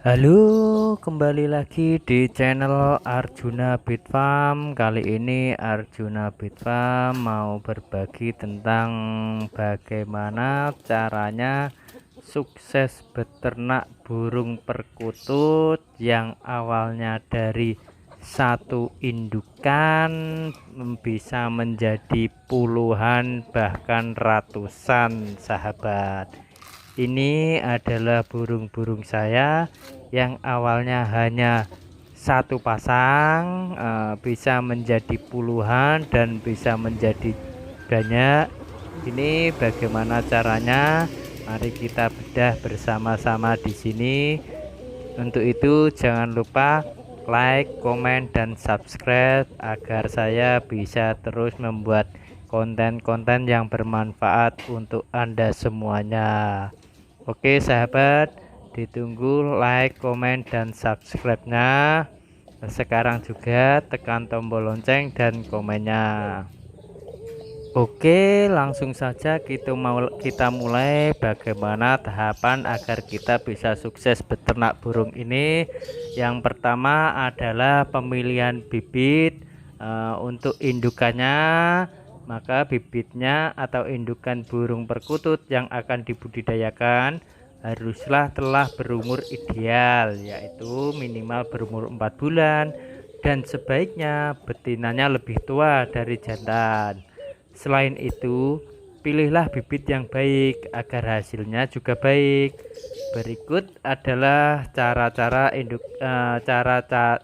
Halo, kembali lagi di channel Arjuna Bit Farm. Kali ini Arjuna Bit Farm mau berbagi tentang bagaimana caranya sukses beternak burung perkutut yang awalnya dari satu indukan bisa menjadi puluhan bahkan ratusan, sahabat. Ini adalah burung-burung saya yang awalnya hanya satu pasang, bisa menjadi puluhan dan bisa menjadi banyak. Ini bagaimana caranya? Mari kita bedah bersama-sama di sini. Untuk itu jangan lupa like, komen, dan subscribe agar saya bisa terus membuat konten-konten yang bermanfaat untuk Anda semuanya. Oke sahabat, ditunggu like, komen, dan subscribe-nya. Sekarang juga tekan tombol lonceng dan komennya. Oke, langsung saja kita mulai bagaimana tahapan agar kita bisa sukses beternak burung ini. Yang pertama adalah pemilihan bibit untuk indukannya. Maka bibitnya atau indukan burung perkutut yang akan dibudidayakan haruslah telah berumur ideal, yaitu minimal berumur 4 bulan, dan sebaiknya betinanya lebih tua dari jantan. Selain itu, pilihlah bibit yang baik agar hasilnya juga baik. Berikut adalah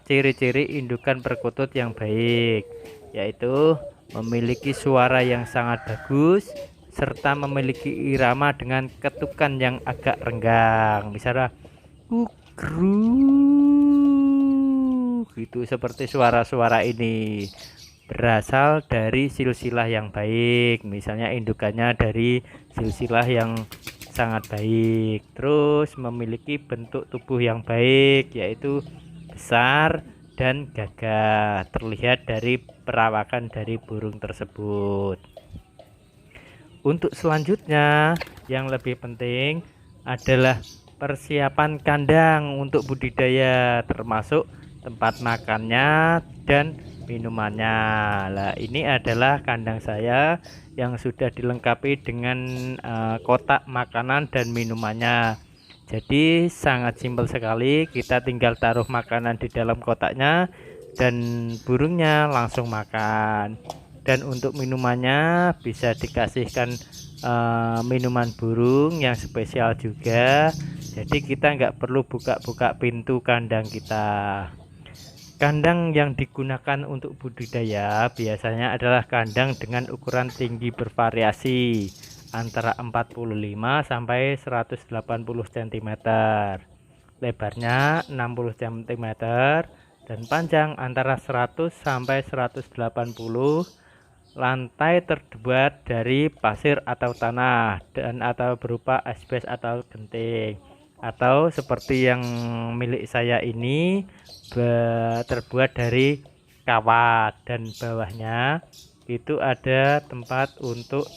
ciri-ciri indukan perkutut yang baik, yaitu memiliki suara yang sangat bagus serta memiliki irama dengan ketukan yang agak renggang, misalnya gitu. Seperti suara-suara ini berasal dari silsilah yang baik, misalnya indukannya dari silsilah yang sangat baik. Terus memiliki bentuk tubuh yang baik, yaitu besar dan gagah, terlihat dari perawakan dari burung tersebut. Untuk selanjutnya yang lebih penting adalah persiapan kandang untuk budidaya, termasuk tempat makannya dan minumannya. Lah, ini adalah kandang saya yang sudah dilengkapi dengan kotak makanan dan minumannya. Jadi sangat simpel sekali, kita tinggal taruh makanan di dalam kotaknya dan burungnya langsung makan. Dan untuk minumannya bisa dikasihkan minuman burung yang spesial juga. Jadi kita nggak perlu buka-buka pintu kandang kita. Kandang yang digunakan untuk budidaya biasanya adalah kandang dengan ukuran tinggi bervariasi antara 45 sampai 180 cm, lebarnya 60 cm, dan panjang antara 100 sampai 180. Lantai terbuat dari pasir atau tanah dan atau berupa asbes atau genting, atau seperti yang milik saya ini terbuat dari kawat, dan bawahnya itu ada tempat untuk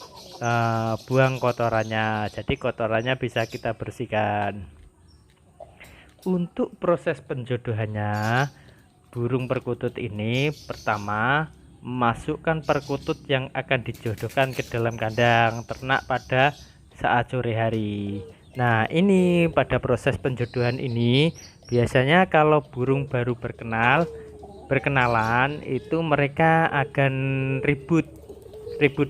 buang kotorannya, jadi kotorannya bisa kita bersihkan. Untuk proses penjodohannya, burung perkutut ini pertama masukkan perkutut yang akan dijodohkan ke dalam kandang ternak pada saat sore hari. Nah, ini pada proses penjodohan ini biasanya kalau burung baru berkenalan itu mereka akan ribut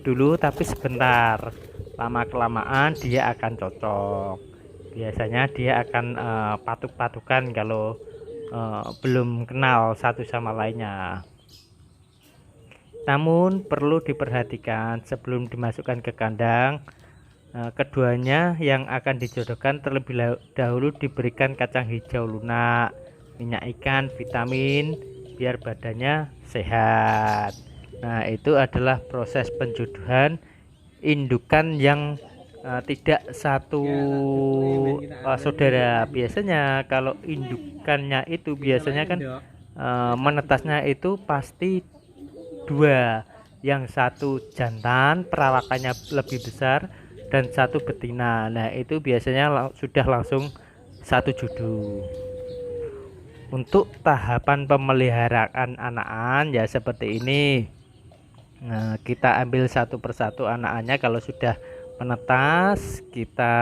dulu, tapi sebentar, lama kelamaan dia akan cocok. Biasanya dia akan patuk-patukan kalau belum kenal satu sama lainnya. Namun perlu diperhatikan sebelum dimasukkan ke kandang, keduanya yang akan dijodohkan terlebih dahulu diberikan kacang hijau lunak, minyak ikan, vitamin, biar badannya sehat. Nah, itu adalah proses penjodohan indukan yang tidak satu saudara. Biasanya kalau indukannya itu biasanya kan menetasnya itu pasti dua, yang satu jantan perawakannya lebih besar dan satu betina. Nah, itu biasanya sudah langsung satu judu. Untuk tahapan pemeliharaan anakan ya seperti ini. Nah, kita ambil satu persatu anakannya. Kalau sudah menetas, kita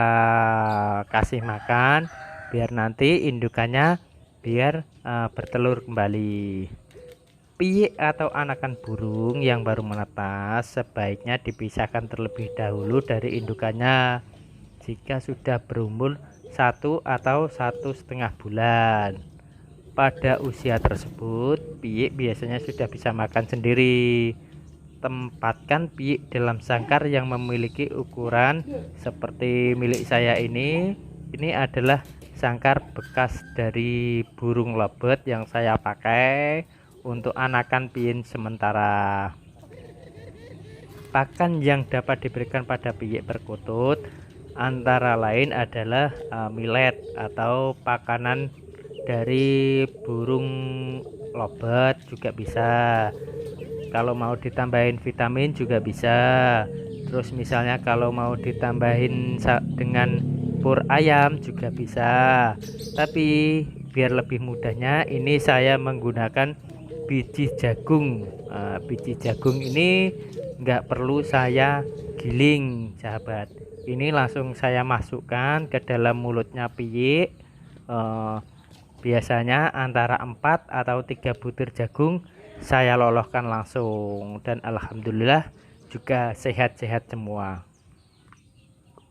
kasih makan biar nanti indukannya biar bertelur kembali. Piyik atau anakan burung yang baru menetas sebaiknya dipisahkan terlebih dahulu dari indukannya jika sudah berumur 1 atau 1,5 bulan. Pada usia tersebut, piyik biasanya sudah bisa makan sendiri. Tempatkan piyik dalam sangkar yang memiliki ukuran seperti milik saya ini. Ini adalah sangkar bekas dari burung lobet yang saya pakai untuk anakan piyik sementara. Pakan yang dapat diberikan pada piyik perkutut antara lain adalah millet atau pakanan dari burung lobet juga bisa. Kalau mau ditambahin vitamin juga bisa. Terus misalnya kalau mau ditambahin dengan pur ayam juga bisa. Tapi biar lebih mudahnya ini saya menggunakan biji jagung. Biji jagung ini nggak perlu saya giling sahabat, ini langsung saya masukkan ke dalam mulutnya piyik. Biasanya antara 4 atau 3 butir jagung saya loloskan langsung dan alhamdulillah juga sehat-sehat semua.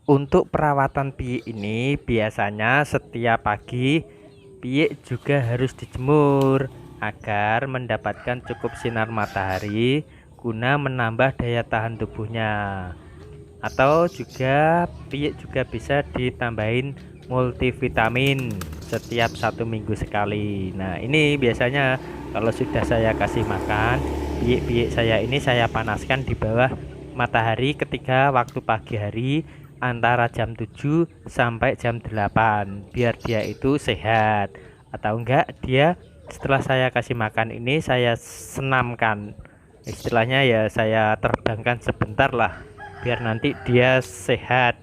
Untuk perawatan piyik ini biasanya setiap pagi piyik juga harus dijemur agar mendapatkan cukup sinar matahari guna menambah daya tahan tubuhnya. Atau juga piyik juga bisa ditambahin multivitamin setiap 1 minggu sekali. Nah ini biasanya kalau sudah saya kasih makan piyik-piyik saya ini saya panaskan di bawah matahari ketika waktu pagi hari antara jam 7 sampai jam 8 biar dia itu sehat. Atau enggak dia setelah saya kasih makan ini saya senamkan, istilahnya ya saya terbangkan sebentar lah biar nanti dia sehat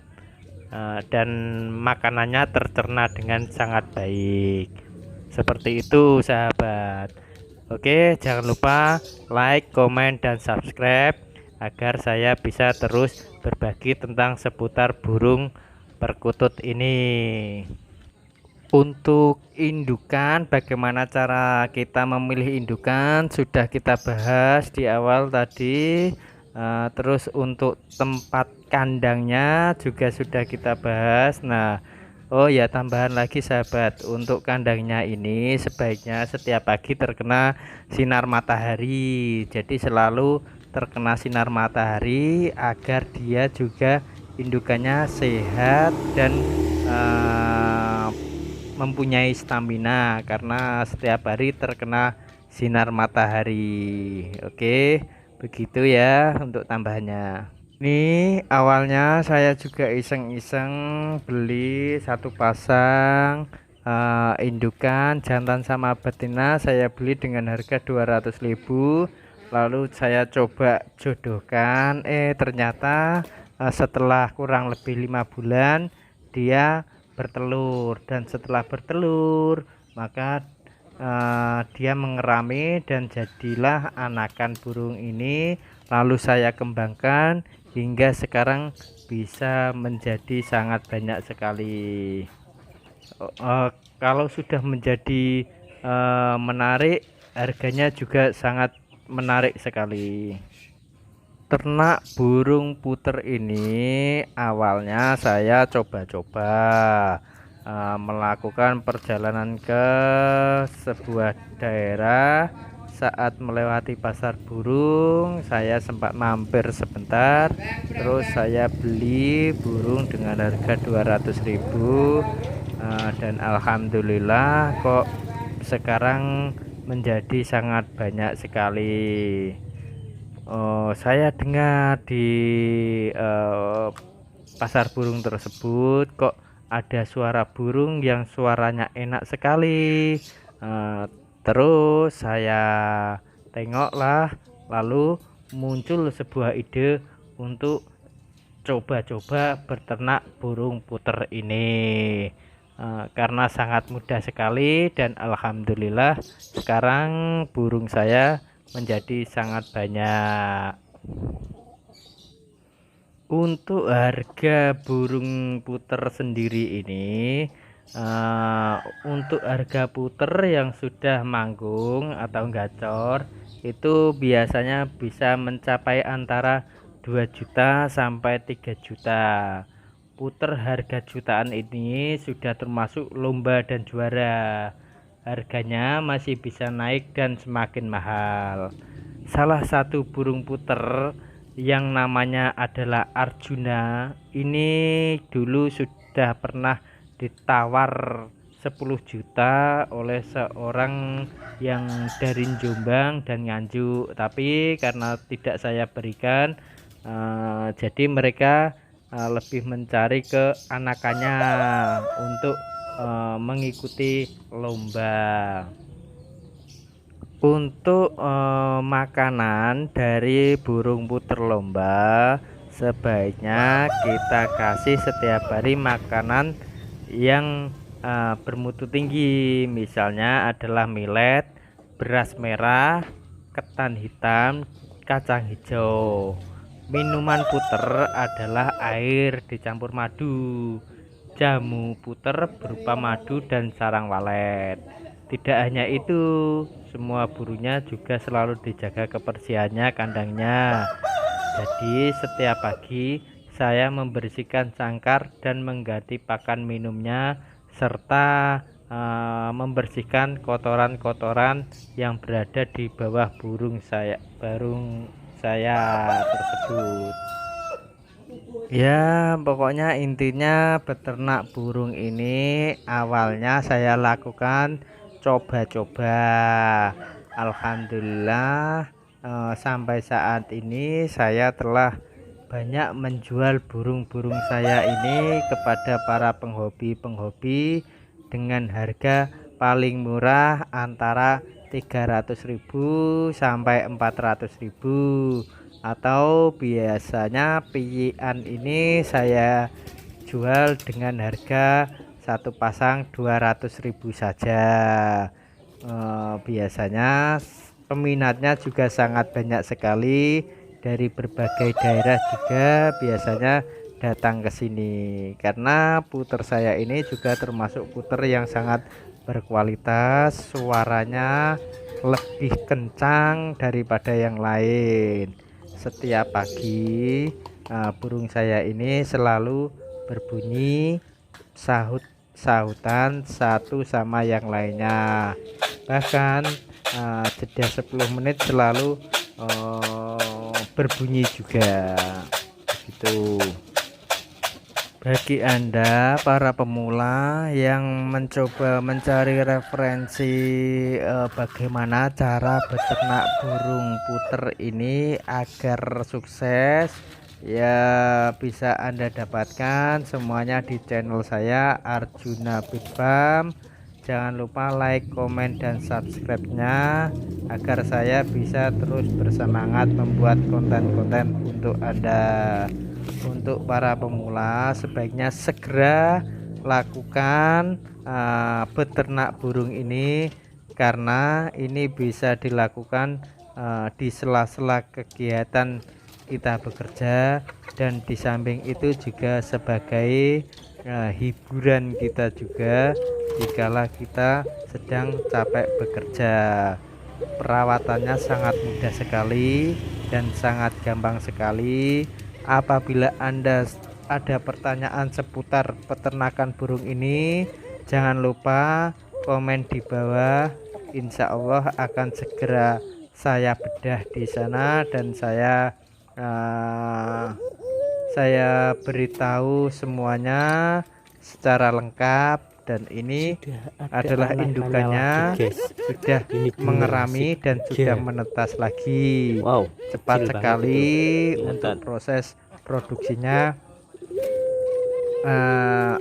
dan makanannya tercerna dengan sangat baik. Seperti itu sahabat. Oke, jangan lupa like, komen, dan subscribe agar saya bisa terus berbagi tentang seputar burung perkutut ini. Untuk indukan, bagaimana cara kita memilih indukan sudah kita bahas di awal tadi. Terus untuk tempat kandangnya juga sudah kita bahas. Nah, oh ya tambahan lagi sahabat, untuk kandangnya ini sebaiknya setiap pagi terkena sinar matahari. Jadi selalu terkena sinar matahari agar dia juga indukannya sehat dan mempunyai stamina karena setiap hari terkena sinar matahari. Oke, begitu ya untuk tambahannya. Ini awalnya saya juga iseng-iseng beli satu pasang indukan jantan sama betina, saya beli dengan harga 200.000. Lalu saya coba jodohkan, ternyata setelah kurang lebih 5 bulan dia bertelur, dan setelah bertelur maka dia mengerami dan jadilah anakan burung ini. Lalu saya kembangkan hingga sekarang bisa menjadi sangat banyak sekali. Kalau sudah menjadi menarik, harganya juga sangat menarik sekali. Ternak burung puter ini awalnya saya coba-coba melakukan perjalanan ke sebuah daerah. Saat melewati pasar burung saya sempat mampir sebentar, terus saya beli burung dengan harga 200.000, dan alhamdulillah kok sekarang menjadi sangat banyak sekali. Saya dengar di pasar burung tersebut kok ada suara burung yang suaranya enak sekali. Terus saya tengoklah, lalu muncul sebuah ide untuk coba-coba berternak burung puter ini. karena sangat mudah sekali, dan alhamdulillah sekarang burung saya menjadi sangat banyak. Untuk harga burung puter sendiri ini, untuk harga puter yang sudah manggung atau gacor itu biasanya bisa mencapai antara 2 juta sampai 3 juta. Puter harga jutaan ini sudah termasuk lomba dan juara. Harganya masih bisa naik dan semakin mahal. Salah satu burung puter yang namanya adalah Arjuna ini dulu sudah pernah ditawar 10 juta oleh seorang yang dari Jombang dan Nganjuk, tapi karena tidak saya berikan, jadi mereka lebih mencari ke anakannya untuk mengikuti lomba. Untuk makanan dari burung puter lomba, sebaiknya kita kasih setiap hari makanan yang bermutu tinggi, misalnya adalah millet, beras merah, ketan hitam, kacang hijau. Minuman puter adalah air dicampur madu. Jamu puter berupa madu dan sarang walet. Tidak hanya itu, semua burungnya juga selalu dijaga kebersihannya kandangnya. Jadi setiap pagi saya membersihkan sangkar dan mengganti pakan minumnya, serta membersihkan kotoran-kotoran yang berada di bawah burung saya tersebut. Ya, pokoknya intinya beternak burung ini awalnya saya lakukan coba-coba. Alhamdulillah, sampai saat ini saya telah banyak menjual burung-burung saya ini kepada para penghobi-penghobi dengan harga paling murah antara 300.000 sampai 400.000, atau biasanya piyian ini saya jual dengan harga satu pasang 200.000 saja. Biasanya peminatnya juga sangat banyak sekali, dari berbagai daerah juga biasanya datang ke sini, karena puter saya ini juga termasuk puter yang sangat berkualitas, suaranya lebih kencang daripada yang lain. Setiap pagi burung saya ini selalu berbunyi sahutan satu sama yang lainnya, bahkan jeda 10 menit selalu berbunyi juga gitu. Bagi Anda para pemula yang mencoba mencari referensi bagaimana cara beternak burung puter ini agar sukses, ya bisa Anda dapatkan semuanya di channel saya, Arjuna Bird Farm. Jangan lupa like, komen, dan subscribe-nya agar saya bisa terus bersemangat membuat konten-konten untuk Anda. Untuk para pemula sebaiknya segera lakukan beternak burung ini, karena ini bisa dilakukan di sela-sela kegiatan kita bekerja, dan di samping itu juga sebagai hiburan kita juga jikalau kita sedang capek bekerja. Perawatannya sangat mudah sekali dan sangat gampang sekali. Apabila Anda ada pertanyaan seputar peternakan burung ini, jangan lupa komen di bawah. Insya Allah akan segera saya bedah di sana, dan saya beritahu semuanya secara lengkap. Dan ini adalah indukannya sudah mengerami dan sudah menetas lagi. Wow, cepat sekali untuk proses produksinya,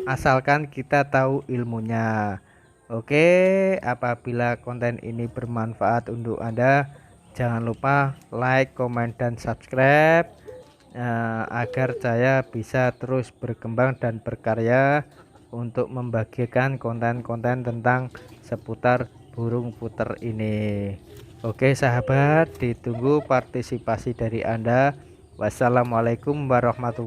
asalkan kita tahu ilmunya. Oke, apabila konten ini bermanfaat untuk Anda, jangan lupa like, komen, dan subscribe agar saya bisa terus berkembang dan berkarya untuk membagikan konten-konten tentang seputar burung puter ini. Oke sahabat, ditunggu partisipasi dari Anda. Wassalamualaikum warahmatullahi wabarakatuh.